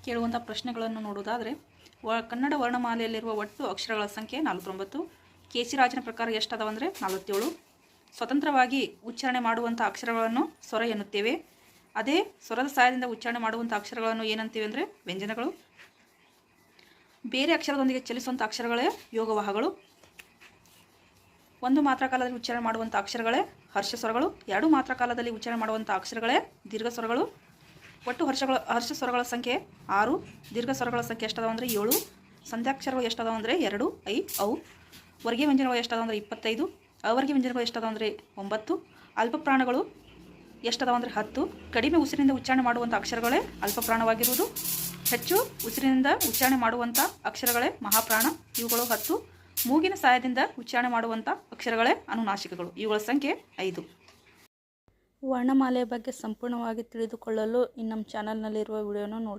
ಕೇಳುವಂಥ ಪ್ರಶ್ನೆಗಳನ್ನು ನೋಡುವುದಾದರೆ ಕನ್ನಡ ವರ್ಣಮಾಲೆಯಲ್ಲಿರುವ ಒಟ್ಟು ಅಕ್ಷರಗಳ ಸಂಖ್ಯೆ 49. ಕೇಸಿರಾಜನ ಪ್ರಕಾರ ಎಷ್ಟಾದವಂದರೆ 47. ಸ್ವತಂತ್ರವಾಗಿ ಉಚ್ಚಾರಣೆ ಮಾಡುವಂಥ ಅಕ್ಷರಗಳನ್ನು ಸ್ವರ ಎನ್ನುತ್ತೇವೆ. ಅದೇ ಸ್ವರದ ಸಹಾಯದಿಂದ ಉಚ್ಚಾರಣೆ ಮಾಡುವಂಥ ಅಕ್ಷರಗಳನ್ನು ಏನಂತೀವಿ ಅಂದರೆ ವ್ಯಂಜನಗಳು. ಬೇರೆ ಅಕ್ಷರದೊಂದಿಗೆ ಚಲಿಸುವಂಥ ಅಕ್ಷರಗಳೇ ಯೋಗವಾಹಗಳು. ಒಂದು ಮಾತ್ರ ಕಾಲದಲ್ಲಿ ಉಚ್ಚಾರಣೆ ಮಾಡುವಂಥ ಅಕ್ಷರಗಳೇ ಹರ್ಷ ಸ್ವರಗಳು. ಎರಡು ಮಾತ್ರ ಕಾಲದಲ್ಲಿ ಉಚ್ಚಾರಣೆ ಮಾಡುವಂಥ ಅಕ್ಷರಗಳೇ ದೀರ್ಘ ಸ್ವರಗಳು. ಒಟ್ಟು ಹರ್ಷ ಸ್ವರಗಳ ಸಂಖ್ಯೆ 6. ದೀರ್ಘ ಸ್ವರಗಳ ಸಂಖ್ಯೆ ಎಷ್ಟಾದವು ಅಂದರೆ 7. ಸಂಧ್ಯಾಕ್ಷರಗಳು ಎಷ್ಟಾದವು ಅಂದರೆ 2, ಐ, ಔ. ವರ್ಗೀಯ ವ್ಯಂಜನಗಳು ಎಷ್ಟಾದವು ಅಂದರೆ 25. ಅವರ್ಗೀಯ ವ್ಯಂಜನಗಳು ಎಷ್ಟಾದವು ಅಂದರೆ 9. ಅಲ್ಪ ಪ್ರಾಣಗಳು ಎಷ್ಟಾದವು ಅಂದರೆ 10. ಕಡಿಮೆ ಉಸಿರಿನಿಂದ ಉಚ್ಚಾರಣೆ ಮಾಡುವಂಥ ಅಕ್ಷರಗಳೇ ಅಲ್ಪ ಪ್ರಾಣವಾಗಿರುವುದು. ಹೆಚ್ಚು ಉಸಿರಿನಿಂದ ಉಚ್ಚಾರಣೆ ಮಾಡುವಂಥ ಅಕ್ಷರಗಳೇ ಮಹಾಪ್ರಾಣ, ಇವುಗಳು 10. ಮೂಗಿನ ಸಹಾಯದಿಂದ ಉಚ್ಚಾರಣೆ ಮಾಡುವಂಥ ಅಕ್ಷರಗಳೇ ಅನುನಾಸಿಕಗಳು, ಇವುಗಳ ಸಂಖ್ಯೆ 5. ವರ್ಣಮಾಲೆಯ ಬಗ್ಗೆ ಸಂಪೂರ್ಣವಾಗಿ ತಿಳಿದುಕೊಳ್ಳಲು ನಮ್ಮ ಚಾನಲ್ನಲ್ಲಿರುವ ವಿಡಿಯೋನ ನೋಡಿ.